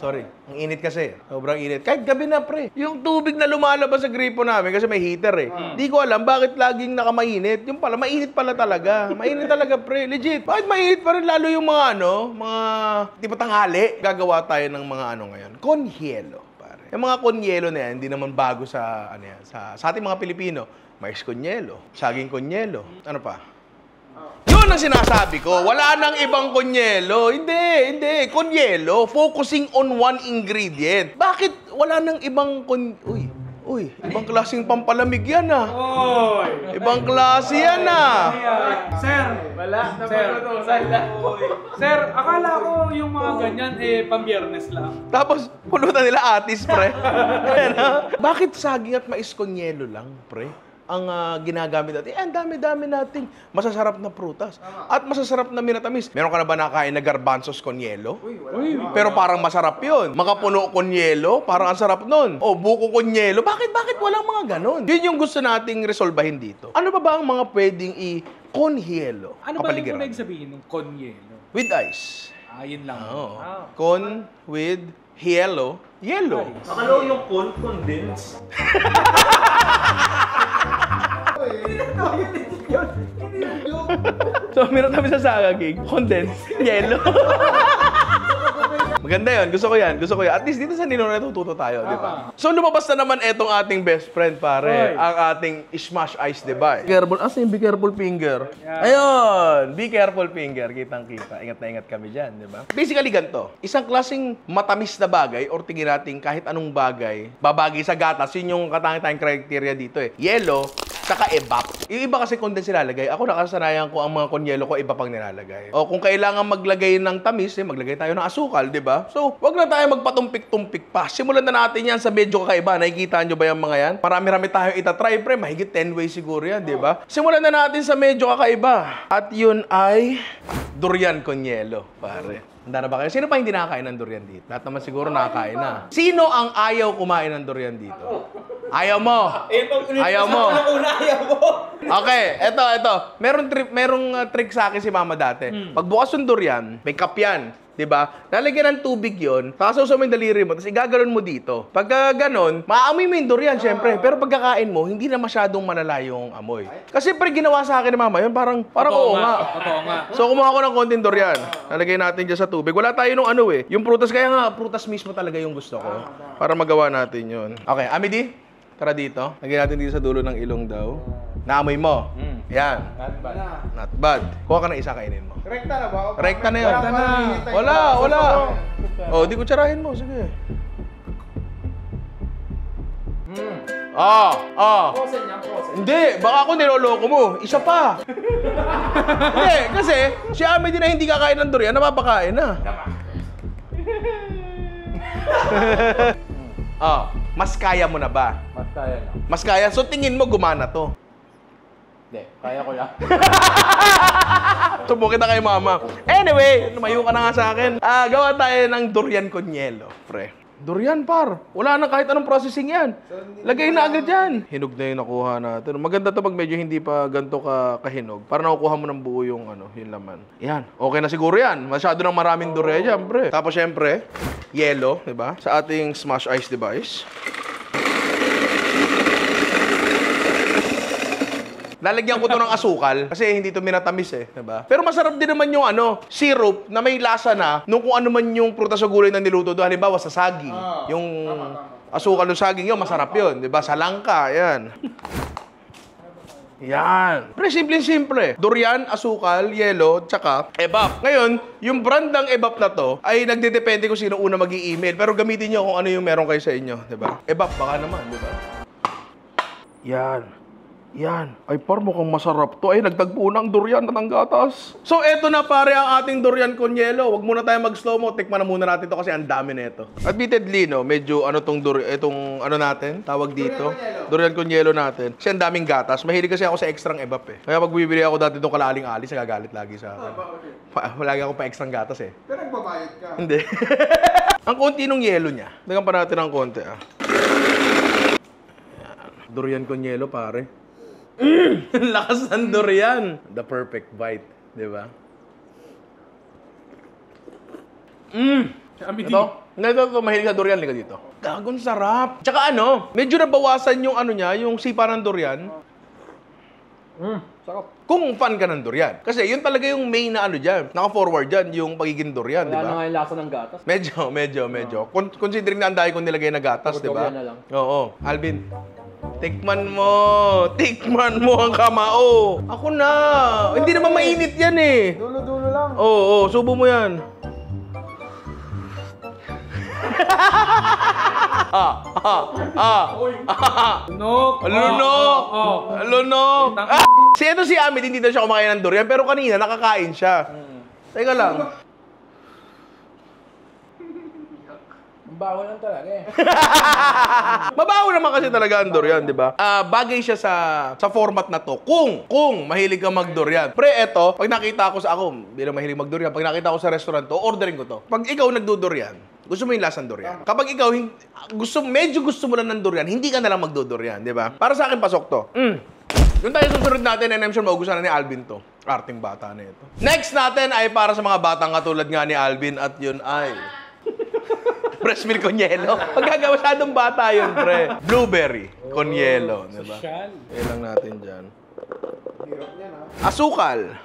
Sorry. Ang init kasi. Sobrang init. Kahit gabi na, pre. Yung tubig na lumalabas sa gripo namin kasi may heater eh. Di ko alam bakit laging nakamainit. Yung pala, mainit pala talaga. Mainit talaga, pre. Legit. Bakit mainit pa rin lalo yung mga mga di ba tanghali? Gagawa tayo ng mga ngayon. Konhyelo, pare. Yung mga konhyelo na yan, hindi naman bago sa sa ating mga Pilipino. Mais konhyelo, saging konhyelo. Ano pa? Yun ang sinasabi ko. Wala nang ibang konhyelo. Hindi. Konhyelo, focusing on one ingredient. Bakit wala nang ibang Uy, ibang klaseng pampalamig yan ah. Oy! Ibang klase yan ah. Sir! Wala. Sir, akala ko yung mga ganyan pambiyernes lang. Tapos, pulutan nila atis, pre. Bakit saging at mais konhyelo lang, pre? Ang ginagamit natin, ang dami-dami nating masasarap na prutas. At masasarap na minatamis. Meron ka na ba nakain na garbanzos konhyelo? Pero parang masarap yun. Makapuno konhyelo, parang ang sarap nun. O, buko konhyelo. Bakit walang mga ganon? Yun yung gusto nating resolbahin dito. Ano ba ang mga pwedeng i-konhyelo? Ano ba yung unang sabihin ng konhyelo? With ice. Yun lang. Con with hielo. Yellow. Akala ko yung condense. So, meron kami sa saging, condense, yellow. Maganda yun. Gusto ko yan. At least dito sa Nino natututo tayo, di ba? So, lumabas na naman etong ating best friend, pare. Ang ating smash ice, di ba? Careful. Asa yung be careful finger? Ayun! Be careful finger. Kitang-kita. Ingat na ingat kami dyan, di ba? Basically, ganito. Isang klaseng matamis na bagay or tingin natin kahit anong bagay, babagay sa gatas. Yun yung katangitang criteria dito eh. Yellow, saka evap. Yung iba kasi condense nilalagay. Ako nakasanayan ko ang mga konyelo ko iba pang nilalagay. O kung kailangan maglagay ng tamis, maglagay tayo ng asukal, di ba? So, wag na tayo magpatumpik-tumpik pa. Simulan na natin yan sa medyo kakaiba. Nakikita nyo ba yung mga yan? Marami-rami tayo itatry, pre. Mahigit 10 ways siguro yan, di ba? Simulan na natin sa medyo kakaiba. At yun ay durian konyelo, pare. Handa na ba kayo? Sino pa hindi nakakain ng durian dito? Lahat naman siguro nakakain na. Sino ang ayaw kumain ng durian dito? Ayaw mo. Ayaw mo. Ayaw mo. Okay, eto. Merong trick sa akin si mama dati. Pagbukas ng durian, may cup yan. Diba? Lalagyan ng tubig yun, sasaw mo yung daliri mo, tapos igaganon mo dito. Pagka ganon, maamoy mo yung durian, syempre. Pero pagkakain mo, hindi na masyadong malala yung amoy. Kasi pre, ginawa sa akin ni mama yun, parang oo nga. So, kumuha ko ng konting durian. Lalagay natin dyan sa tubig. Wala tayo nung yung prutas. Kaya nga, prutas mismo talaga yung gusto ko. Para magawa natin yun. Okay, Amity, tara dito. Lagyan natin dito sa dulo ng ilong daw. Naamoy mo. Yan. Not bad. Kuha ka ng isa, kainin mo. Rekta na ba? Rekta na yan. Wala. Oh, di ko tsarahin mo. Sige. Prosen niya. Hindi, baka ako niloloko mo. Isa pa. Hindi, kasi si Amity na hindi kakain ng durian, napapakain na. Mas kaya mo na ba? Mas kaya na. Mas kaya? So tingin mo gumana to? Hindi, kaya ko yan. Subukin na kay mama. Anyway, lumayo ka na nga sa akin. Gawa tayo ng durian konyelo, pre. Durian, par. Wala na kahit anong processing yan. Lagay na agad yan. Hinog na yung nakuha natin. Maganda to pag medyo hindi pa ganito kahinog. Para nakukuha mo ng buo yung yung laman. Yan. Okay na siguro yan. Masyado nang maraming durian dyan, pre. Tapos syempre, yellow, di ba? Sa ating smash ice device. Lalagyan ko to ng asukal kasi hindi to minatamis diba? Pero masarap din naman yung syrup na may lasa na nung kung ano man yung prutas o gulay na niluto doon. Halimbawa sa saging, yung asukal ng saging yun, masarap yun, diba? Sa langka, yan. Yan. Pre, simple. Durian, asukal, yelo, tsaka evap. Ngayon, yung brand ng evap na to ay nagdedepende kung sino una mag-i-email. Pero gamitin nyo kung ano yung meron kayo sa inyo, diba? Evap, baka naman, diba? Yan. Ay, par, mukhang masarap to. Ay, nagtagpo na ang durian at ang gatas. So, eto na pare ang ating durian konyelo. Huwag muna tayo mag-slow mo. Tikman na muna natin to kasi ang dami nito. Admittedly, medyo itong natin, tawag dito. Durian konyelo natin. Kasi ang daming gatas. Mahilig kasi ako sa extrang evap Kaya pag bibili ako dati itong kalaling-alis, nagagalit lagi sa akin. Lagi ako pa extrang gatas Pero nagbabayad ka. Hindi. Ang konti nung yelo niya. Dagan pa natin ng konti Durian konyelo, pare. Lakas ng durian. The perfect bite, di ba? Ito? Mahilig ka durian, liga dito. Gagong sarap. Tsaka ano, medyo nabawasan yung ano niya, yung sipa ng durian. Sarap. Kung fan ka ng durian. Kasi yun talaga yung main na ano dyan. Naka-forward dyan, yung pagiging durian, di Wala na ba? nga yung lasa ng gatas. Medyo. Considering na ang dahil kong nilagay na gatas, di ba? Durian na lang. Oo. Alvin, tikman mo. Tikman mo ang kamao. Ako na. Hindi naman mainit yan eh. Dulo-dulo lang. Oo, subo mo yan. Lunok. Lunok! Oh. Lunok! Ito si Amit, hindi na siya kumakain ng durian, pero kanina nakakain siya. Teka lang. Ang baho lang talaga eh. Mabaho naman kasi talaga ang durian, di ba? Bagay siya sa format na to. Kung mahilig ka mag-durian. Pre, eto, pag nakita ko sa ako, bilang mahilig mag-durian, pag nakita ko sa restaurant to, ordering ko to. Pag ikaw nagdudurian, gusto mo yung lasang durian. Kapag ikaw medyo gusto mo lang ng durian, hindi ka na lang magdudurian, di ba? Para sa akin, pasok to. Yung tayo susunod natin, and I'm sure maugusan na ni Alvin to. Arting bata na ito. Next natin ay para sa mga batang katulad nga ni Alvin at yun ay... Fresh milk con yelo. Pagkagawa masyadong bata yun, pre. Blueberry con yelo, di ba? Social. Ilang natin dyan. Asukal.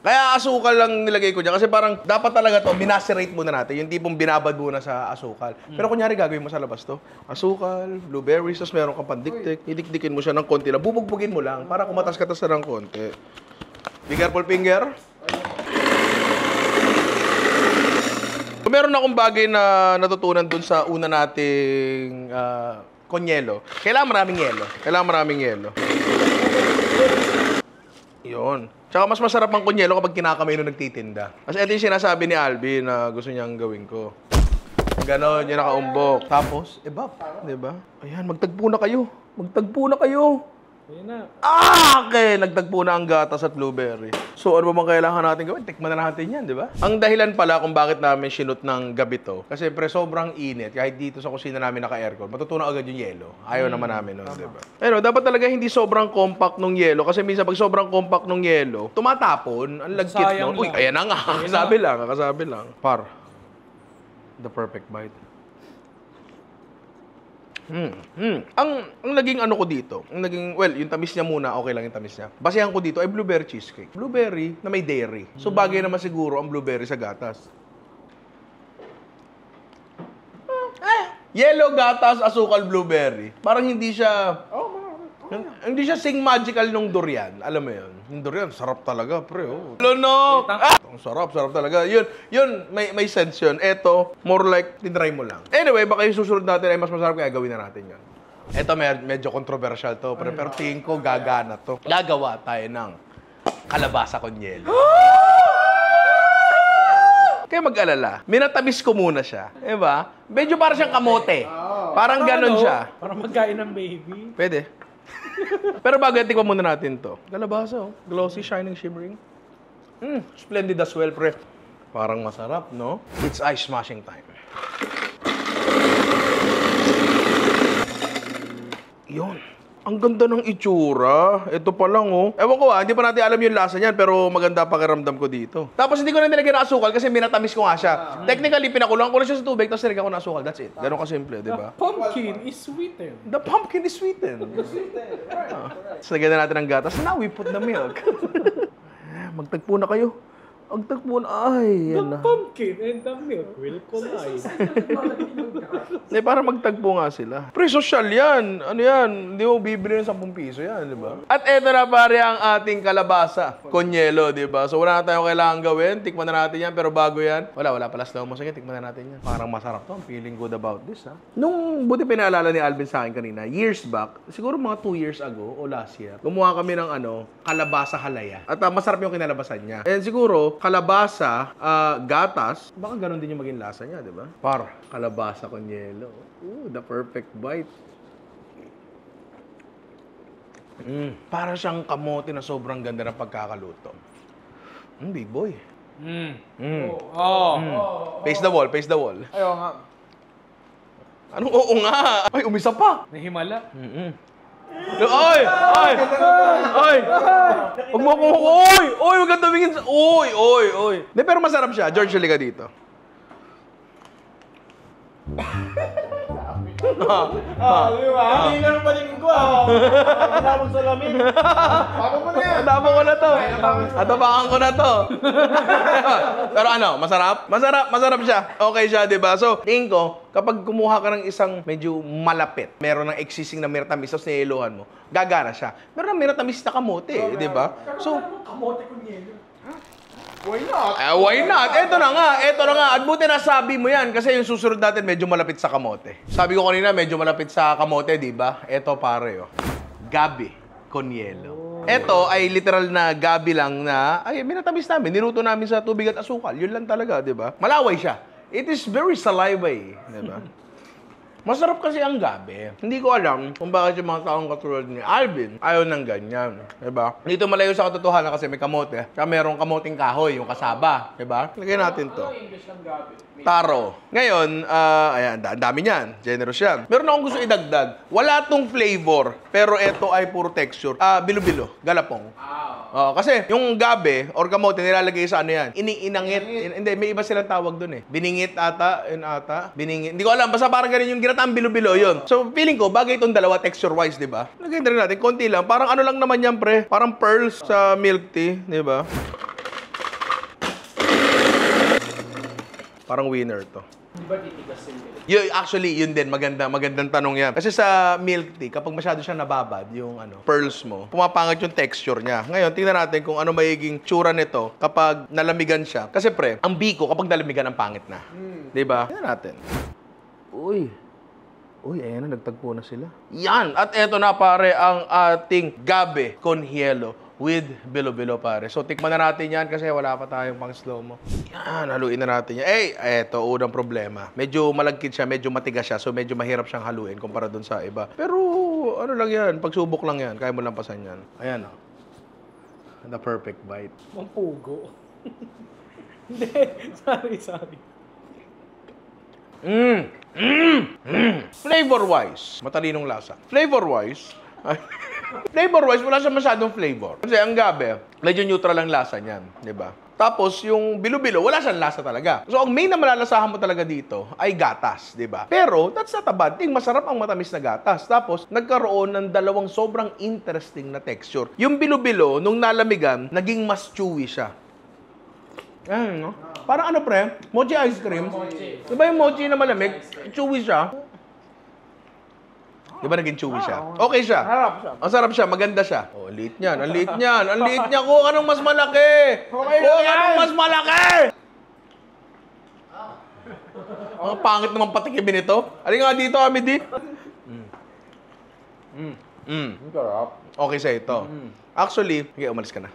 Kaya asukal lang nilagay ko dyan kasi parang dapat talaga to, minacerate muna natin. Yung tipong binabad muna sa asukal. Pero kunyari gagawin mo sa labas to, asukal, blueberries, tapos meron kang pandiktik, idikdikin mo siya ng konti lang, bubugbugin mo lang para kumatas-katas na ng konti. Be careful, finger. Meron akong bagay na natutunan dun sa una nating konyelo. Kailangan maraming yelo. Yun. Tsaka mas masarap ang konyelo kapag kinakamay nung nagtitinda. Kasi ito yung sinasabi ni Alvin na gusto niyang gawin ko. Ganon, yung nakaumbok. Tapos, ebap. Diba? Ayan, magtagpo na kayo. Ayun na. Okay, nagtagpo na ang gatas at blueberry. So, ano ba bang kailangan natin gawin? Tikman na natin yan, di ba? Ang dahilan pala kung bakit namin sinut ng gabi to, kasi pre, sobrang init. Kahit dito sa kusina namin naka-aircon, matutunaw agad yung yelo. Ayaw naman namin nun, di ba? Pero dapat talaga hindi sobrang compact nung yelo, kasi minsan pag sobrang compact nung yelo, tumatapon, ang lagkit Sayang nun. Uy, lang. ayan na nga, kakasabi lang. Par, the perfect bite. Ang naging ano ko dito, yung tamis niya muna, okay lang yung tamis niya. Basehan ko dito ay blueberry cheesecake. Blueberry na may dairy. So bagay naman siguro ang blueberry sa gatas. Yellow gatas, asukal, blueberry. Parang hindi siya hindi siya sing magical nung durian. Alam mo yun? Yung durian, sarap talaga, pre. Oh. Lunok! Ang sarap talaga. Yun, may sense yun. Eto, more like, tinry mo lang. Anyway, baka yung susunod natin ay mas masarap kaya gawin na natin yun. Eto, medyo controversial to, pero tingin ko gagana to. Gagawa tayo ng kalabasa con yelo. Kaya mag-alala, minatamis ko muna siya. Diba? Medyo para siyang kamote. Parang ganon siya. Para magkain ng baby. Pwede. Pero bago yan, tikman muna natin to. Kalabasa, oh. Glossy, shining, shimmering. Splendid as well, pre. Parang masarap, no? It's ice smashing time. Yun. Ang ganda ng itsura. Ito pa lang, oh. Ewan ko, hindi pa natin alam yung lasa niyan, pero maganda pakiramdam ko dito. Tapos hindi ko na nilagyan ng asukal kasi minatamis ko nga siya. Technically, pinakulang ko na siya sa tubig, tapos nilagyan ko ng asukal. That's it. Ganun kasimple, di ba? Pumpkin is sweetened. The pumpkin is sweetened. So, lagyan na natin ng gatas. Now we put the milk. Magtagpo na kayo. Magtagpo na. Ay, yan na. The pumpkin and the milk will collide. Para magtagpo nga sila. Pre, social yan. Ano yan? Hindi mo bibili ng 10 piso yan, di ba? At eto na pare ang ating kalabasa. Konyelo, di ba? So wala na tayong kailangan gawin. Tikman na natin yan. Pero bago yan, wala pala slow mo. Sige, tikman na natin yan. Parang masarap to. I'm feeling good about this, ha? Nung buti pinaalala ni Alvin sa akin kanina, years back, siguro mga 2 years ago o last year, gumawa kami ng kalabasa halaya. At masarap yung kinalabasan niya. And siguro, kalabasa, gatas, baka ganun din yung maging lasa niya, di ba? Kalabasa con yelo. Ooh, the perfect bite. Para siyang kamote na sobrang ganda ng pagkakaluto. Big boy. Face the wall. Ayaw nga. Anong oo nga? Ay, umisa pa. Nahimala. Ay! Huwag mo akong... Oy! Huwag kang tumingin sa... Oy! Hindi, pero masarap siya. George, halika dito. Di ba? Hindi na rin patingin ko Hindi na magsalamin. Paano mo na yan? Atapang ko na to. Atapakan ko na to. Pero ano, masarap? Masarap siya. Okay siya, di ba? So, tingin ko, kapag kumuha ka ng isang medyo malapit, meron ng existing na miratamis, tapos niiluhan mo, gagana siya. Meron ng miratamis na kamote, di ba? So, Kamote kung yelo. Why not? why not? Ito na nga. At buti nasabi mo yan kasi yung susunod natin medyo malapit sa kamote. Sabi ko kanina medyo malapit sa kamote, di ba? Ito pare, oh. Gabi con yelo. Ito ay literal na gabi lang na, ay, minatamis namin. Niluto namin sa tubig at asukal. Yun lang talaga, di ba? Malaway siya. It is very salivary, di ba? Masarap kasi ang gabi. Hindi ko alam kung bakit yung mga taong katulad ni Alvin ayaw ng ganyan. Diba? Dito malayo sa katotohanan kasi may kamote. Kaya merong kamoting kahoy, yung kasaba. Diba? Lagyan natin to. English ng gabi. Taro. Ngayon, ayan, ang dami niyan. Generous yan. Meron akong gusto idagdag. Wala tong flavor, pero ito ay puro texture. Bilo-bilo. Galapong. Kasi yung gabi or kamote nilalagay sa ano yan? Iniinangit. Hindi, may iba silang tawag dun eh. Biningit ata, yun ata. Biningit. Hindi ko alam, basta parang ganun yung ginataang bilo-bilo yun. So, feeling ko, bagay itong dalawa texture-wise, di ba? Lagyan na rin natin, konti lang. Parang ano lang naman yan, pre. Parang pearls sa milk tea, di ba? Parang winner to. Di ba titigas yun? Actually, yun din. Magandang tanong yan. Kasi sa milk tea, kapag masyado siya nababad, yung pearls mo, pumapangat yung texture niya. Ngayon, tingnan natin kung ano magiging tsura nito kapag nalamigan siya. Kasi pre, ang biko kapag nalamigan, ang pangit na. Diba? Tingnan natin. Uy, ayan na, nagtagpo na sila. Yan! At eto na pare, ang ating gabi con hielo with bilo-bilo pare. So, tikman na natin yan kasi wala pa tayong pang slow mo. Yan, haluin na natin yan. Eto, unang problema. Medyo malagkit siya, medyo matigas siya, so medyo mahirap siyang haluin kumpara dun sa iba. Pero, ano lang yan, pagsubok lang yan, kaya mo lang pasan yan. Ayan, oh. The perfect bite. Mampugo. Hindi. Sorry. Flavor-wise, matalinong lasa. Flavor-wise, wala siya masyadong flavor. Kasi ang gabi, medyo neutral ang lasa niyan, di ba? Tapos, yung bilo-bilo, wala siyang lasa talaga. So, ang main na malalasahan mo talaga dito ay gatas, di ba? Pero, that's not a bad thing. Masarap ang matamis na gatas. Tapos, nagkaroon ng dalawang sobrang interesting na texture. Yung bilo-bilo, nung nalamigan, naging mas chewy siya. Ayan, no? Parang ano, pre? Mochi ice cream. Di ba yung mochi na malamig? Chewy siya. Di ba naging chewy siya? Okay siya. Harap siya. Ang sarap siya, maganda siya. Oh, ang liit niyan, ang liit niyan. Ang liit niya, kuha ka ng mas malaki. Okay lang Kuha ka yan. ng mas malaki. Ang pangit naman patikimin ito. Alin nga dito, Amity. Ang sarap. Okay sa ito. Actually, okay, umalis ka na.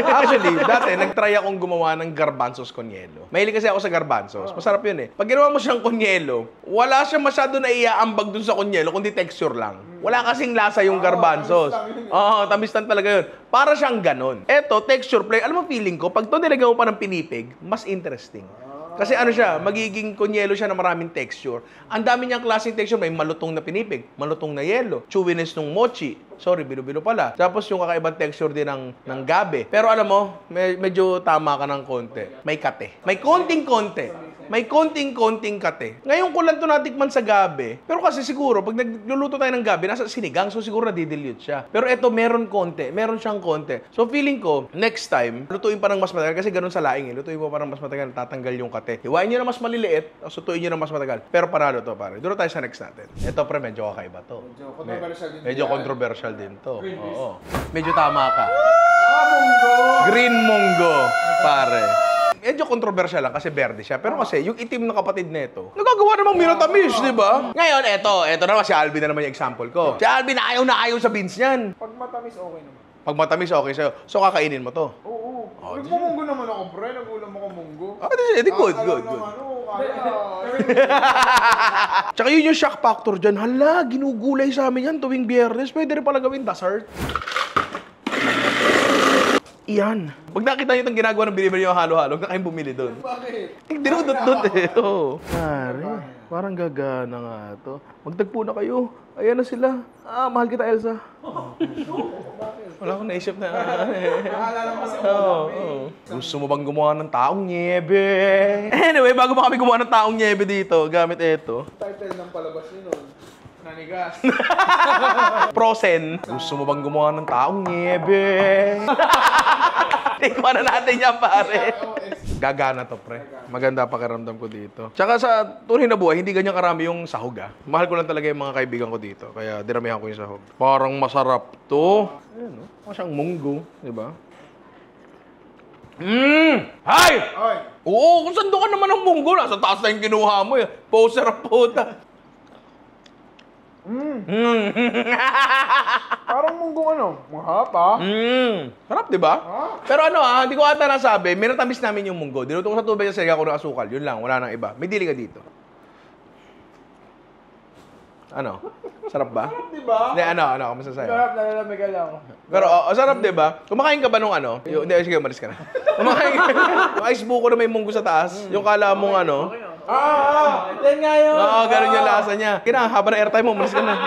Actually, dati, nag-try akong gumawa ng garbanzos con yelo. Mahilig kasi ako sa garbanzos. Masarap yun eh. Pag ginawa mo siyang con yelo, wala siya masyado na iaambag dun sa con yelo, kundi texture lang. Wala kasing lasa yung garbanzos. Oo, tamis lang talaga yun. Para siyang ganon. Eto, texture play. Alam mo, feeling ko, pag ito nilagay mo pa ng pinipig, mas interesting. Kasi ano siya, magiging kunyelo siya na maraming texture. Ang dami niyang klaseng texture. May malutong na pinipig, malutong na yelo, chewiness ng mochi. Sorry, bilo-bilo pala. Tapos yung kakaibang texture din ng gabi. Pero alam mo, medyo tama ka ng konti. May kate. May konting-konti. May konting-konting kate. Ngayon ko lang ito natikman sa gabi. Pero kasi siguro, pag nagluluto tayo ng gabi, nasa sinigang, so siguro nadidilute siya. Pero ito, meron konti. Meron siyang konti. So feeling ko, next time, lutuin pa ng mas matagal. Kasi ganun sa laing eh. Lutuin mo pa ng mas matagal, tatanggal yung kate. Hiwain nyo na mas maliliit, tapos lutuin nyo na mas matagal. Pero panalo to, pare. Doon tayo sa next natin. Ito, pre, medyo kakaiba to. Controversial din. Medyo controversial din to. Oo. Medyo tama ka. Munggo! Green munggo, pare. Medyo controversial lang kasi verde siya. Pero kasi yung itim na kapatid nito, nagagawa namang minatamis, di ba? Ngayon, eto na si Alvin na naman yung example ko. Si Alvin na ayaw sa beans niyan. Pag matamis, okay naman. Pag matamis, okay sa'yo. So, kakainin mo to. Oo. Nagmumunggo naman ako, pre. Nagulam ako munggo. Edi good. Tsaka yun yung shock factor dyan. Hala, ginugulay sa amin yan tuwing Biyernes. Pwede rin pala gawin dessert. Iyan. Pag nakita nyo itong ginagawa ng binibili yung halo-halo, huwag na kayong bumili doon. Bakit? Dinudot-dot eh. Oo. Pare, parang gagana nga to. Magtagpo na kayo. Ayan na sila. Mahal kita, Elsa. Wala akong naisip na. Naalala mo kasi Gusto mo bang gumawa ng taong niebe? Anyway, bago pa kami gumawa ng taong niebe dito, gamit ito. title ng palabas niyo nun. Nanigas. Prosen. Gusto mo bang gumawa ng taong niebe? Tikman na natin yan, pare. Gagana to, pre. Maganda pakiramdam ko dito. Tsaka sa tunay na buhay, hindi ganyan karami yung sahog, ah. Mahal ko lang talaga yung mga kaibigan ko dito. Kaya dinamihan ko yung sahog. Parang masarap to. Ayan, no? Parang siyang munggo, di ba? Hay! Oy! Oo, kung saan doon ka naman ng munggo, nasa taas na yung kinuha mo, eh. Poser ang puta. Parang munggong ano? Mahapa. Sarap, di ba? Ah. Pero ano hindi ko ata nasabi, minatamis namin yung munggo. Dinuto ko sa tubig sa siga ko ng asukal. Yun lang, wala nang iba. May dili ka dito. Ano? Sarap ba? Di ba? Hindi, ano, kamusta sa'yo? Sarap, nalalamig ka lang. Pero, sarap, di ba? Kumakain ka ba nung ano? Hindi, sige, umalis ka na. Kumakain ka. Yung ice buko na may munggo sa taas. Yung kala mong ano. Yan nga yun. Oo, ganun yung lasa niya. Haba na airtime mo, umalis ka na.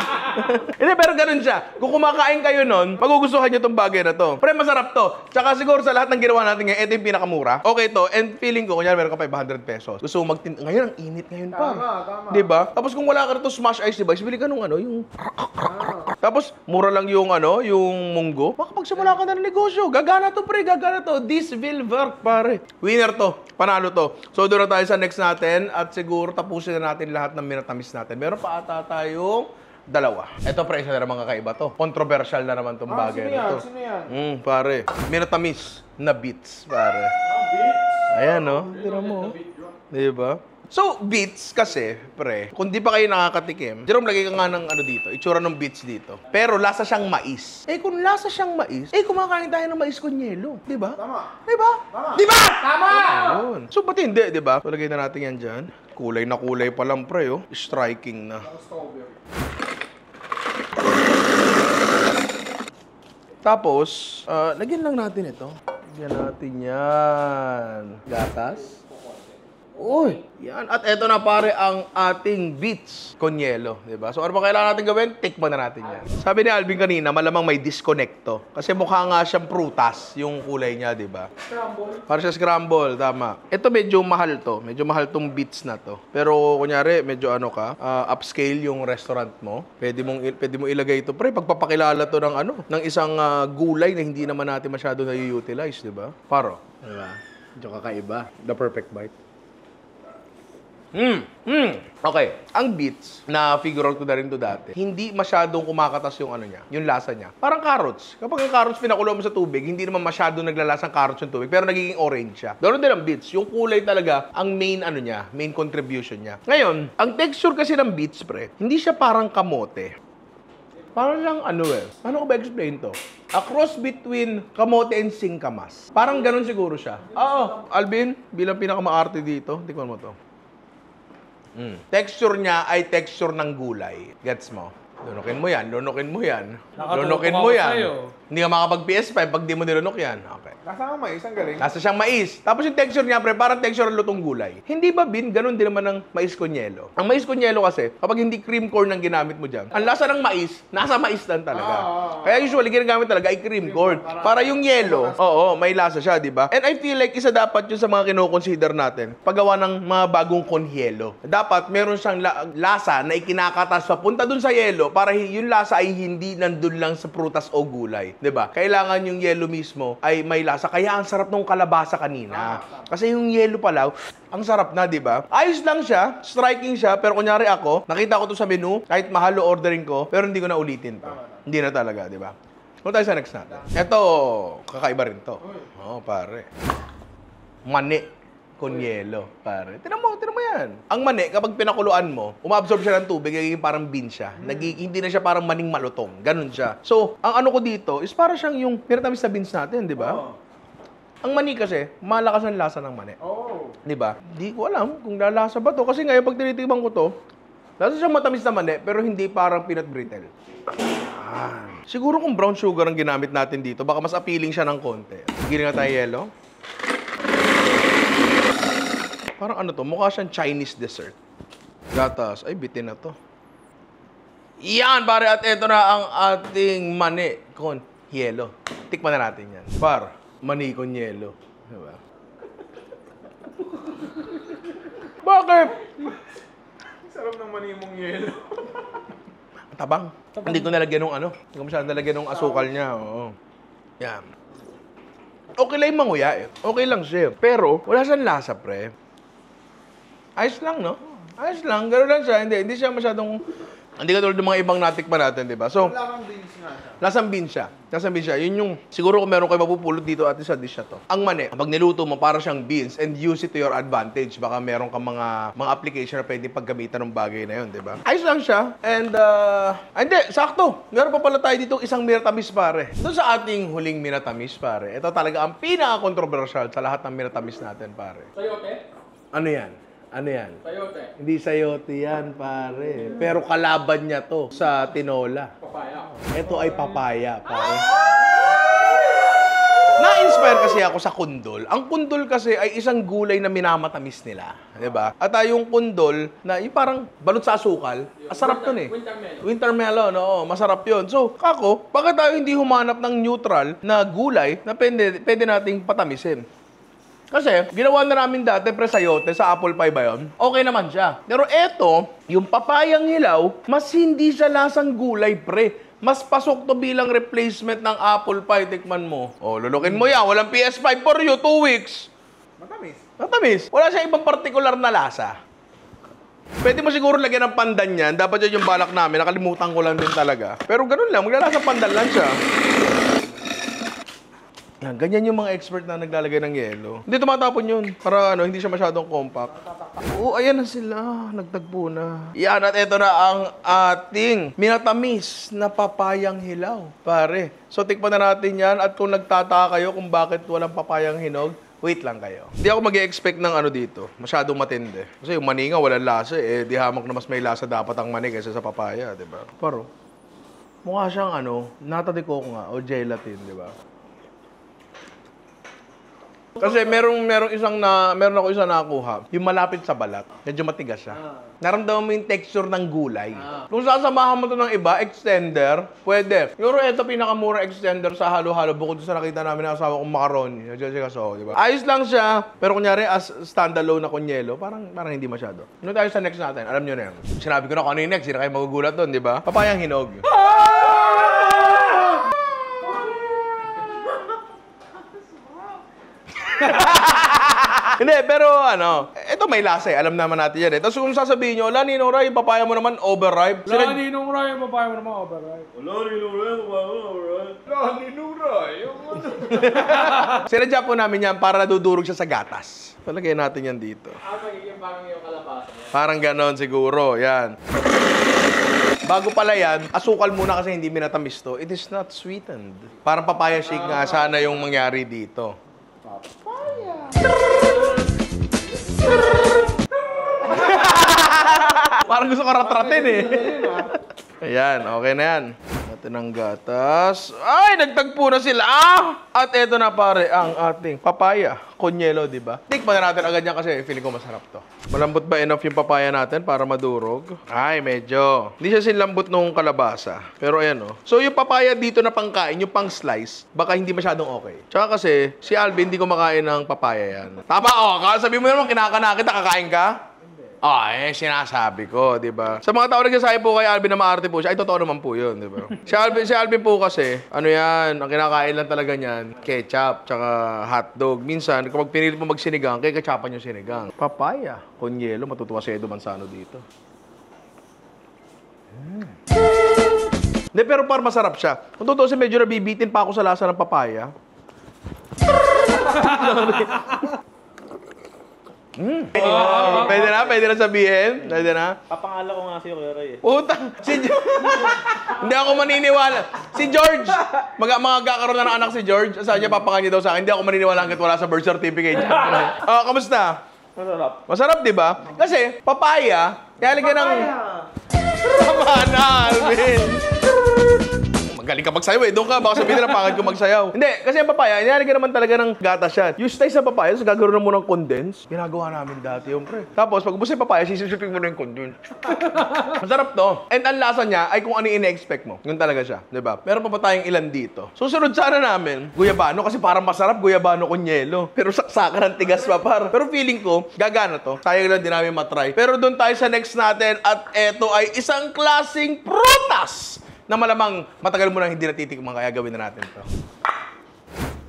Hindi, pero ganun siya. Kung kumakain kayo nun, magugustuhan nyo tong bagay na to. Pre, masarap to. Tsaka siguro sa lahat ng ginawa natin ngayon, ito yung pinakamura. Okay to, and feeling ko, kunyari meron ka 500 pesos. Gusto mo ngayon, ang init ngayon pa. Tama. Diba? Tapos kung wala ka na to smash ice device, bili ka nung ano, yung... Tapos, mura lang yung ano, yung munggo. Makapagsimula ka na ng negosyo. Gagana to, pre. Gagana to. This will work, pare. Winner to. Panalo to. So, doon na tayo sa next natin. At siguro, tapusin na natin lahat ng minatamis natin. Meron pa ata tayong dalawa. Ito, pre, isa na naman kakaiba to. Controversial na naman tong bagay na to. Sino yan? Pare. Minatamis na beets, pare. Ayan, no? Tira mo. Diba? So, beets kasi, pre, kung di pa kayo nakakatikim, Jerome, lagay ka nga ng ano dito, itsura ng beets dito. Pero lasa siyang mais. Eh, kung lasa siyang mais, kumakain tayo ng mais con yelo. Di ba? Tama. Di ba? Tama. Di ba? Tama! Ayun. So, ba't hindi, di ba? So, lagay na natin yan dyan. Kulay na kulay pa lang, pre, oh. Striking na. Tapos, lagyan lang natin ito. Lagyan natin yan. Gatas. Uy, yan. At eto na pare ang ating beets con yelo, di ba? So ano ba kailangan natin gawin? Tikman na natin yan. Sabi ni Alvin kanina, malamang may disconnecto. Kasi mukha nga siyang prutas yung kulay niya, di ba? Scramble. Para siya scramble, tama. Ito medyo mahal to. Medyo mahal tong beets na to. Pero kunyari, medyo ano ka, upscale yung restaurant mo. Pwede mo ilagay ito. Pre, pagpapakilala to ng ano, ng isang gulay na hindi naman natin masyado na-utilize, di ba? Paro. Diba? Medyo kakaiba. The perfect bite. Okay. Ang beets, na figure out ko na rin to dati, hindi masyadong kumakatas yung ano niya, yung lasa niya. Parang carrots. Kapag ang carrots pinakulo mo sa tubig, hindi naman masyadong naglalasang carrots yung tubig, pero nagiging orange siya. Ganoon din ang beets. Yung kulay talaga, ang main ano niya, main contribution niya. Ngayon, ang texture kasi ng beets, pre, hindi siya parang kamote. Parang lang ano Paano ko ba explain to? A cross between kamote and singkamas. Parang ganun siguro siya. Oo. Alvin, bilang pinakamaarte dito, tikman mo to. Texture niya ay texture ng gulay. Gets mo? Lunukin mo yan, lunukin mo yan. Lunukin mo yan. Hindi ka makapag-PS5 pag di mo nilunok yan. Okay. Nasa ang mais, ang galing. Nasa siyang mais. Tapos yung texture niya, pre, parang texture ng lutong gulay. Hindi ba, Bin? Ganun din naman ng mais con yelo. Ang mais con yelo kasi, kapag hindi cream corn ang ginamit mo dyan, ang lasa ng mais, nasa mais lang talaga. Kaya usually, ginagamit talaga ay cream corn. Para yung yelo, oo, may lasa siya, di ba? And I feel like isa dapat yun sa mga kinoconsider natin, paggawa ng mga bagong con yelo. Dapat meron siyang lasa na ikinakatas papunta dun sa yelo para yung lasa ay hindi nandun lang sa prutas o gulay. 'Di ba? Kailangan yung yelo mismo ay may lasa. Kaya ang sarap nung kalabasa kanina. Kasi yung yelo pala, ang sarap na, 'di ba? Ayos lang siya, striking siya, pero kunyari ako, nakita ko to sa menu, kahit mahal o ordering ko, pero hindi ko na ulitin to. Hindi na talaga, 'di ba? Punta tayo sa next natin. Ito, kakaiba rin to. Oo, pare. Mani con yelo, pare. Tinan mo yan. Ang mani, kapag pinakuluan mo, umabsorb siya ng tubig, nagiging parang bean siya. Hindi na siya parang maning malutong. Ganun siya. So, ang ano ko dito is para siyang yung pinatamis sa beans natin, di ba? Ang mani kasi, malakas ang lasa ng mani. Di ba? Di ko alam kung lalasa ba to. Kasi ngayon, pag tinitibang ko to, lasa siyang matamis na mani, pero hindi parang peanut brittle. Siguro kung brown sugar ang ginamit natin dito, baka mas appealing siya ng konti. Giling na tayo yelo. Parang ano to, mukha siyang Chinese dessert. Gatas. Ay, bitin na to. Yan, pare, at ito na ang ating mani con Yelo. Tikman na natin yan. Par, mani con yelo. Diba? Bakit? Sarap ng manimong yelo. Tabang. Hindi ko nalagyan ng ano. Hindi ko masyadong nalagyan ng asukal niya. Oo. Yan. Okay lang yung manguya eh. Okay lang siya. Pero, wala siyang lasa, pre. Ayos lang, no? Ayos lang. Gano'n lang siya. Hindi siya masyadong... Hindi ka tulad ng mga ibang natikman natin, di ba? So, Wala kang beans nga siya. lasang beans siya. Lasang beans siya. Yun yung, siguro kung meron kayo mapupulot dito at sa dish na to. Ang mani, pag niluto mo, para siyang beans and use it to your advantage. Baka meron kang mga application na pwede paggamitan ng bagay na yun, di ba? Ayos lang siya. And, hindi, sakto. Meron pa pala tayo dito isang minatamis, pare. Doon sa ating huling minatamis, pare. Ito talaga ang pinaka-controversial sa lahat ng minatamis natin, pare. Sayote? Ano yan? Ano yan? Sayote. Hindi sayote yan, pare. Pero kalaban niya to sa tinola. Papaya. Ito ay papaya, pare. Na-inspire kasi ako sa kundol. Ang kundol kasi ay isang gulay na minamatamis nila. Diba? At yung kundol, na yung parang balot sa asukal, masarap yun eh. Wintermelon. Wintermelon, oo. Masarap yun. So, kako, bakit tayo hindi humanap ng neutral na gulay na pwede nating patamisin? Kasi, ginawa na namin dati, pre, sayote, sa apple pie ba yun? Okay naman siya. Pero eto, yung papayang hilaw, mas hindi siya lasang gulay, pre. Mas pasok to bilang replacement ng apple pie. Tikman mo. Oh, lulukin mo yan. Walang PS5 for you, 2 weeks. Matamis. Matamis. Wala siya ibang partikular na lasa. Pwede mo siguro lagyan ng pandan yan. Dapat yun yung balak namin. Nakalimutan ko lang din talaga. Pero ganun lang. Maglalasa pandan lang siya. Yan, ganyan yung mga expert na naglalagay ng yelo. Hindi tumatapon yun. Para hindi siya masyadong compact. Oo, ayan na sila. Nagtagpo na. Yan, at ito na ang ating minatamis na papayang hilaw. Pare. So, tikpan na natin yan. At kung nagtataka kayo kung bakit walang papayang hinog, wait lang kayo. Hindi ako mag-e-expect ng ano dito. Masyadong matindi. Kasi yung mani nga, walang lasa eh. Di hamak na mas may lasa dapat ang mani kaysa sa papaya, di ba? Paro. Mukha siyang nata de coco nga o gelatin, di ba? Kasi meron ako isang nakuha. Yung malapit sa balat. Medyo matigas siya. Naramdaman mo yung texture ng gulay. Kung sasamahan mo to ng iba, extender, pwede. Pero ito pinakamura extender sa halo-halo bukod sa nakita namin ng asawa kong macaroni. Jessica So, di ba? Ayos lang siya. Pero kunyari, as standalone na kunyelo, parang hindi masyado. Ano tayo sa next natin? Alam nyo na yun. Sinabi ko na kung ano yung next. Hindi na kayo magugulat doon, di ba? Papayang hinog. Hindi, pero ito may lasa eh. Alam naman natin yan eh. Tapos kung sasabihin nyo, ala, Ninong Ray, yung papaya mo naman overripe. Wala, Ninong Ray, yung papaya mo naman overripe. Wala, Ninong Ray, overripe. Wala, Ninong Ray, Sinadya po namin yan para nadudurog siya sa gatas. Palagay natin yan dito. Magiging parang yung kalabasa niya. Parang ganon siguro. Yan. Bago pala yan, asukal muna kasi hindi minatamis to. It is not sweetened. Parang papaya shake nga sana yung mangyari dito. Parang gusto ko ratratin eh. Ayan, okay na yan. Natin ang gatas. Ay, nagtagpo na sila. At eto na pare, ang ating papaya. Kunyelo, di ba? Tikman na natin agad yan kasi feeling ko masarap to. Malambot ba enough yung papaya natin para madurog? Ay, medyo. Hindi siya sinlambot nung kalabasa. Pero ayan So, yung papaya dito na pangkain, yung pang slice, baka hindi masyadong okay. Tsaka kasi, si Alvin hindi kumakain ng papaya yan. Tama, sabi mo naman, kinakana kita, kakain ka? Sinasabi ko, di ba? Sa mga tao nagsasabi po kay Alvin na maarte po siya, ay totoo naman po yun, di ba? Si Alvin po kasi, yan, ang kinakain lang talaga niyan, ketchup, tsaka hotdog. Minsan, kapag pinilit mo magsinigang, kaya ketchupan yung sinigang. Papaya, kunyelo, matutuwa si Edo Manzano dito. Hindi, pero par masarap siya. Kung totoo si medyo nabibitin pa ako sa lasa ng papaya. Pwede na sabihin? Pwede na? Papangala ko nga sa'yo, Kuya Ray eh. Utang! Hindi ako maniniwala. Si George! Magkakaroon na ng anak si George. Saan niya papakanya daw sa akin? Hindi ako maniniwala hanggat wala sa birth certificate. Kamusta? Masarap. Masarap, di ba? Kasi, papaya, kaya lagyan ng... Tama na, Alvin! Magaling ka magsayaw eh. Doon ka, baka sabihin nila pangit ko magsayaw. Hindi, kasi ang papaya, nilalagyan naman talaga ng gatas yan. Yung slice sa papaya, so gagawin mo ng condense. Ginagawa namin dati yung pre. Tapos, pag ubos yung papaya, sisipsipin mo na yung condense. Masarap to. And ang lasa niya ay kung ano yung ine-expect mo. Yun talaga siya, di ba? Meron pa tayong ilan dito. Susunod sana namin, guyabano, kasi parang masarap guyabano con yelo. Pero saksakan ng tigas pa par. Pero feeling ko, gagana to. Sayang lang din namin matry. Pero doon tayo sa next natin at eto ay isang klaseng prutas na malamang matagal mo nang hindi natitikman kaya gawin na natin to.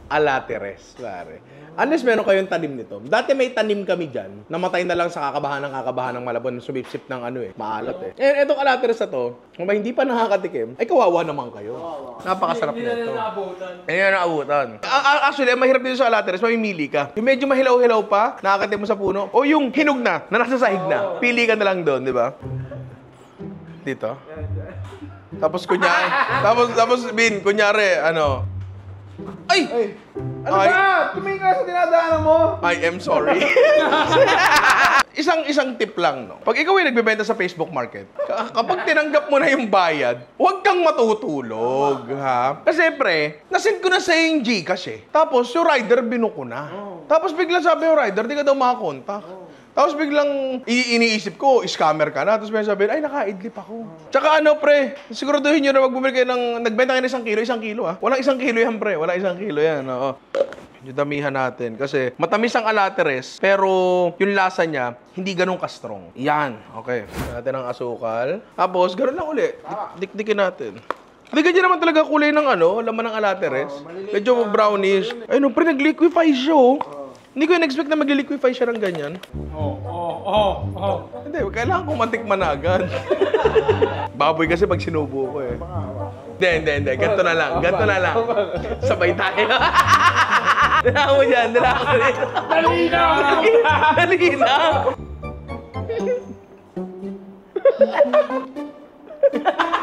Alateres, pare. Unless meron kayong tanim nito. Dati may tanim kami dyan. Namatay na lang sa kakabahan ng Malabon. Sumipsip ng maalat eh. And etong alateres na to, kung hindi pa nakakatikim, ay kawawa naman kayo. Napakasarap nito. Hindi na naabutan. Actually, mahirap dito sa alateres, mamimili ka. Yung medyo mahilaw-hilaw pa, nakakatim mo sa puno. O yung hinog na nasa sahig na. Pili ka na lang doon, di ba? Dito. Tapos kunyari, tapos Bin, kunyari, Ay! Ano ba? Tumingin ka sa dinadaanan mo. I am sorry. Isang tip lang, no? Pag ikaw ay nagbebenta sa Facebook Market, kapag tinanggap mo na yung bayad, huwag kang matutulog, ha? Kasi, pre, nasend ko na sa yung Gcash eh. Tapos, yung rider, binuko na. Tapos, bigla sabi yung rider, di ka daw makakontak. Tapos biglang iniisip ko, scammer ka na. Tapos may sabihin, ay, naka-idlip ako. Tsaka pre, siguraduhin nyo na magbumili kayo ng, nagbenta kayo ng 1 kilo ha. Walang 1 kilo yan, pre. Walang 1 kilo yan, oo. Yung damihan natin. Kasi matamis ang alateres, pero yung lasa niya, hindi ganun ka-strong. Yan, okay. Natin ang asukal. Tapos, ganun lang uli. Dikdikin natin. Hindi ganyan naman talaga kulay ng laman ng alateres. Medyo brownish. Ay, no, pre, nag-liquefy siya, oh. Hindi ko in-expect na mag-liquefy siya ng ganyan. Hindi, kailangan ko matikman na agad. Baboy kasi pag sinubo ko eh. Hindi. Ganto na lang. Sabay tayo. Dala mo dyan. Dala na!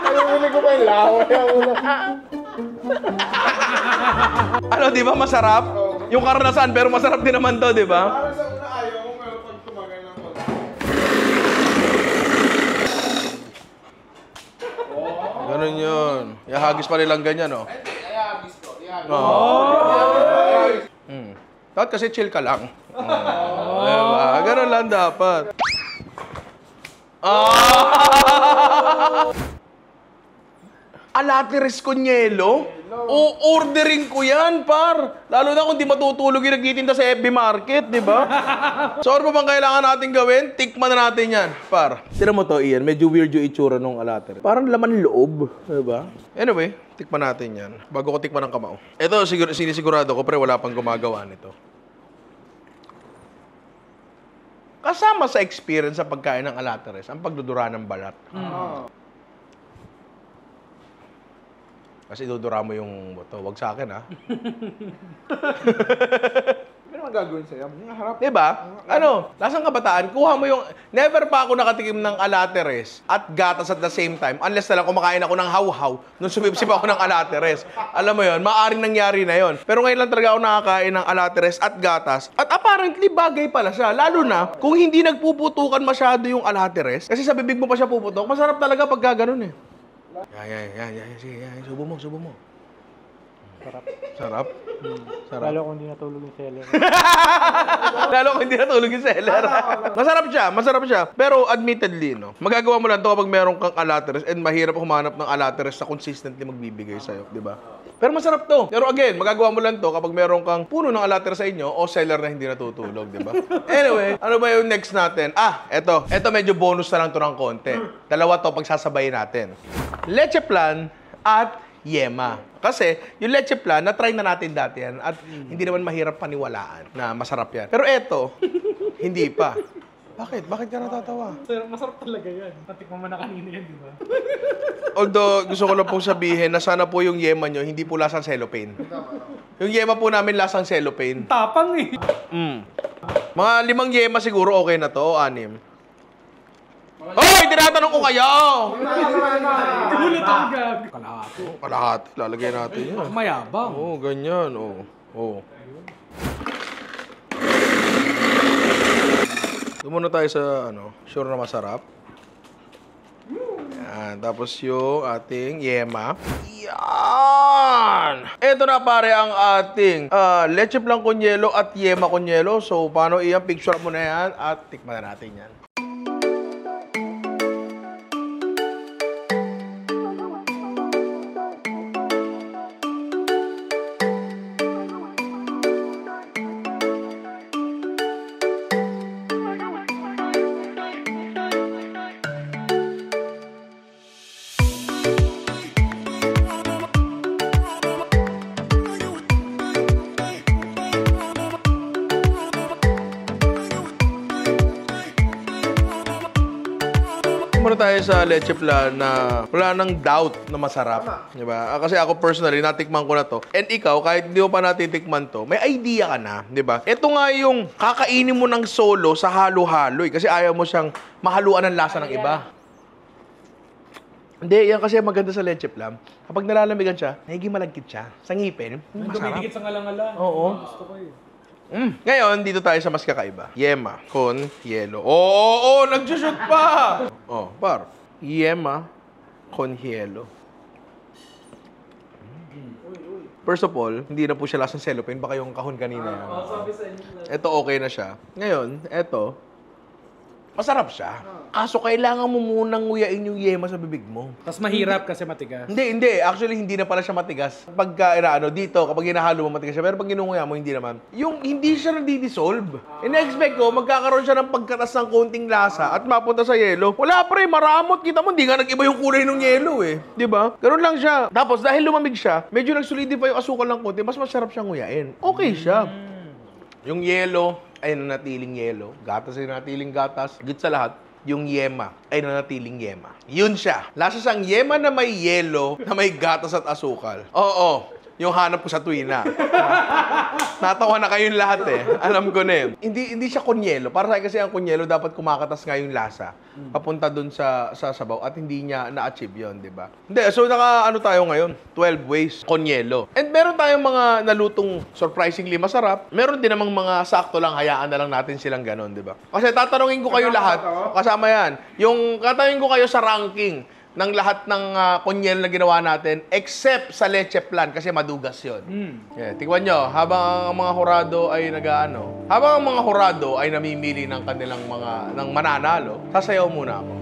Nalumili ko pa yung laway. Di ba masarap? Yung karanasan, pero masarap din naman to, di ba? Parang sa una ayaw mo, pero pag tumagal ng konti. Ganun yun. Ihagis pa nilang ganyan, oh. Ihagis ko. Dapat kasi chill ka lang. Diba? Ganun lang dapat. Alateres con yelo? O-ordering ko yan, par. Lalo na kung di matutulog yung nagtitinda sa FB Market, di ba? So, ano pa bang kailangan natin gawin? Tikman na natin yan, par. Tira mo to, Ian. Medyo weird yung itsura nung alateres. Parang laman loob, di ba? Anyway, tikman natin yan. Bago ko tikman ng kamao. Ito, sinisigurado ko, pre, wala pang gumagawa nito. Kasama sa experience sa pagkain ng alateres, ang pagdudura ng balat. Kasi idudura mo yung buto. Wag sa akin, ha? Ano naman gagawin sa'yo? Yung harap. Diba? Lasang kabataan, kuha mo yung... Never pa ako nakatikim ng alateres at gatas at the same time. Unless na lang kumakain ako ng hawhaw nung sumipsip ako ng alateres. Alam mo yon, maaaring nangyari na yon. Pero ngayon lang talaga ako nakakain ng alateres at gatas. At apparently, bagay pala siya. Lalo na, kung hindi nagpuputukan masyado yung alateres, kasi sa bibig mo pa siya puputok, masarap talaga pag gano'n eh. Sige, subo mo. Sarap. Lalo kung hindi natulog yung seller. Masarap siya. Pero admittedly, magagawa mo lang to kapag meron kang alateres and mahirap humanap ng alateres na consistently magbibigay sa'yo, di ba? Pero masarap to. Pero again, magagawa mo lang to kapag meron kang puno ng alateres sa inyo o seller na hindi natutulog, di ba? Anyway, ano ba yung next natin? Eto medyo bonus na lang to ng konti. Dalawa to pagsasabayin natin. Leche plan at yema. Kasi yung leche plan, na-try na natin dati yan at hindi naman mahirap paniwalaan na masarap yan. Pero eto, hindi pa. Bakit? Bakit ka natatawa? Masarap talaga yan. Natikman mo na kanina yan, di ba? Although, gusto ko lang pong sabihin na sana po yung yema nyo, hindi po lasang cellophane. Yung yema po namin lasang cellophane. Tapang eh. Mga 5 yema siguro okay na to, o 6. Hoy! Tinatanong ko kayo! Gulat ang gag. Kalahati. Lalagay natin yan. Mayabang. Oo, ganyan. Oo. Doon muna tayo sa, sure na masarap. Yan. Tapos yung ating yema. Yan! Ito na pare ang ating leche flan con hielo at yema con hielo. So, paano iyan? Picture mo na yan at tikman na natin yan. Muna tayo sa leche flan na wala nang doubt na masarap. Diba? Kasi ako personally, natikman ko na to. And ikaw, kahit hindi mo pa natitikman to, may idea ka na. Diba? Ito nga yung kakainin mo ng solo sa halo-halo. Kasi ayaw mo siyang mahaluan ng lasa ng iba. Hindi, yan kasi maganda sa leche flan. Kapag nalalamigan siya, nagiging malagkit siya. Sa ngipin, masarap. Dumidikit sa ngalangala. Oo. Gusto ko eh. Ngayon, dito tayo sa mas kakaiba. Yema con hielo. Oo, nagsushoot pa! Oh, par. Yema con hielo. First of all, hindi na po siya lasang cellophane. Baka yung kahon kanina yan. Sabi sa inyo. Ito okay na siya. Ngayon, ito, masarap siya. Kaso kailangan mo munang nguyain yung yema sa bibig mo. Tapos mahirap kasi matigas. Hindi. Actually, hindi na pala siya matigas. Pagka, dito, kapag hinahalo mo, matigas siya. Pero pag ginunguya mo, hindi naman. Yung hindi siya nadi-dissolve. In-expect ko, magkakaroon siya ng pagkatas ng konting lasa at mapunta sa yelo. Wala pre, maramot. Kita mo, hindi nga nag-iba yung kulay ng yelo eh. Di ba? Ganun lang siya. Tapos, dahil lumamig siya, medyo nag-solidify yung asukal ng konti, mas masarap siyang nguyain. Okay siya. Yung yelo ay nanatiling yelo. Gatas ay nanatiling gatas. Higit sa lahat, yung yema ay nanatiling yema. Yun siya. Lasa siyang yema na may yelo, na may gatas at asukal. Oo. Yung hanap ko sa tuwina. Natawa na kayong lahat eh. Alam ko na eh. Hindi siya kunyelo. Para sa akin kasi ang kunyelo dapat kumakatas nga yung lasa. Papunta dun sa sabaw at hindi niya na-achieve yun, di ba? Hindi. So ano tayo ngayon? 12 ways kunyelo. And meron tayong mga nalutong surprisingly masarap. Meron din namang mga sakto lang, hayaan na lang natin silang ganon, di ba? Kasi tatanungin ko kayo lahat. Kasama yan. Yung tatanungin ko kayo sa ranking ng lahat ng kunyel na ginawa natin except sa leche flan kasi madugas yun. Yeah, tingnan nyo, habang ang mga hurado ay habang ang mga hurado ay namimili ng kanilang ng mananalo, sasayaw muna ako.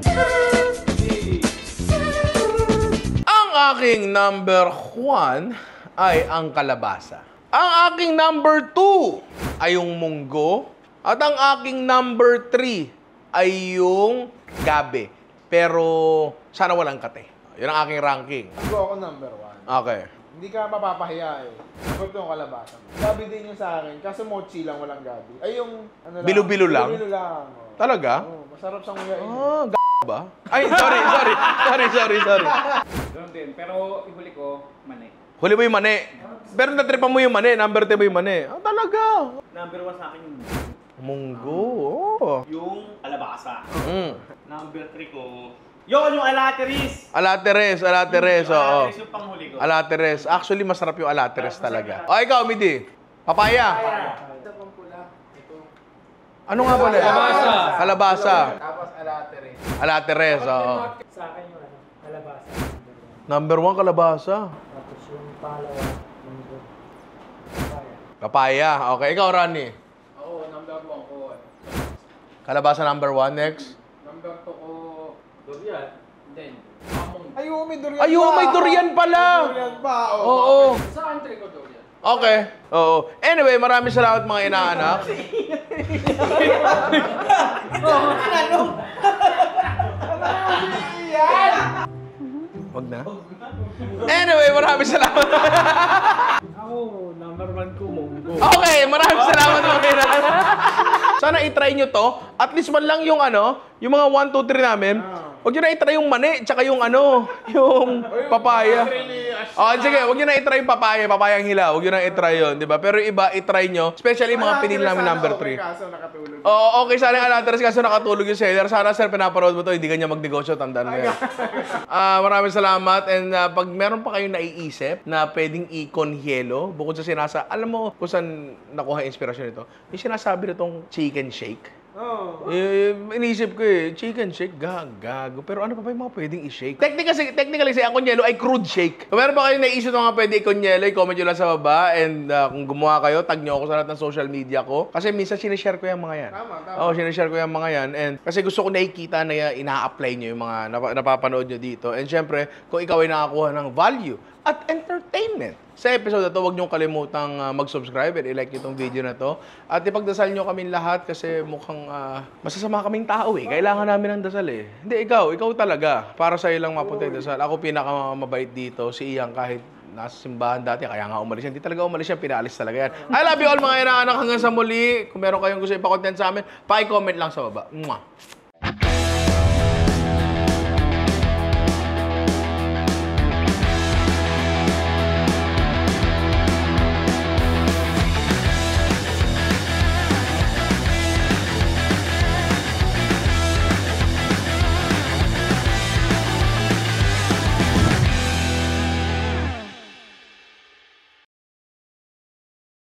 Ang aking number 1 ay ang kalabasa. Ang aking number 2 ay yung munggo. At ang aking number 3 ay yung gabi. Pero sana walang kate. Yun ang aking ranking. Ako number 1. Okay. Hindi ka mapapahiya eh. Sagot yung kalabasa. Gabi din yung sa akin. Kaso mochi lang, walang gabi. Ay yung ano lang. Bilo-bilo lang? Bilo-bilo lang. Oh. Talaga? Oh, masarap siyang nguyain. Ba? Ay, sorry. Doon din. Pero ihuli ko, mani. Huli mo yung mani. Pero natripan mo yung mani. Number 3 mo yung mani. Talaga? Number 1 sa akin yung Munggo. Oh. yung alabasa. Number 3 ko, yung alateris. Alateres, oo. Alateris yung panghuli ko. Alateres. Actually, masarap yung alateres talaga. O, ikaw, Midi. Papaya. Ano nga pala? Kalabasa. Tapos alatere. Alateres, oo. Sa akin yung kalabasa. Number 1, kalabasa. Tapos yung pangalawa, munggo. Papaya. Okay, ikaw, Rani. Ako, number 1 ko. Kalabasa number 1, next. Number 2 ko. Durian. Then, Ayun, may durian Ayun, may durian pala. Durian pa. Oo. sa country ko durian. Okay. Oo. Anyway, maraming salamat mga inaanak. Wag na. Anyway, maraming salamat. Ako, number 1 ko, munggo. Okay, maraming salamat mga inaanak. Sana i-try nyo to. At least man lang yung yung mga 1, 2, 3 namin. Huwag nyo na i-try yung mani, tsaka yung yung papaya. Sige, huwag nyo na i-try yung papayang hilaw. Huwag nyo na i-try yun, di ba? Pero iba, i-try nyo. Especially yung mga pinili namin number 3. Kaso nakatulog. Oo, okay. Sana yung alateres kaso nakatulog yung seller. Sana, sir, pinapanood mo to. Hindi kanya magnegosyo. Tandaan mo yan. Maraming salamat. And pag meron pa kayong naiisip na pwedeng i-conhielo, bukod sa alam mo kung saan nakuha yung inspirasyon nito, yung sinasabi nitong chicken shake. Inisip ko chicken shake, gago. Pero ano pa ba yung mga pwedeng i-shake? Technically, ang kunyelo ay crude shake. Kung meron pa kayo naisip ng mga pwede i-kunyelo, i-comment nyo lang sa baba. And kung gumawa kayo, tag nyo ako sa lahat ng social media ko. Kasi minsan sinishare ko yung mga yan. Tama. Oo, sinishare ko yung mga yan. And kasi gusto ko nakikita na ina-apply nyo yung mga napapanood nyo dito. And syempre, kung ikaw ay nakakuha ng value at entertainment sa episode na to, huwag niyong kalimutang mag-subscribe and i-like itong video na to. At ipagdasal niyo kaming lahat kasi mukhang masasama kaming tao eh. Kailangan namin ng dasal eh. Hindi, ikaw talaga. Para sa'yo lang mapunta yung dasal. Ako pinakamabait dito, si Ian kahit nasa simbahan dati, kaya nga umalis yan. Hindi talaga umalis yan, pinaalis talaga yan. I love you all mga inaanak hanggang sa muli. Kung meron kayong gusto ipa-content sa amin, paki-comment lang sa baba. Mwah!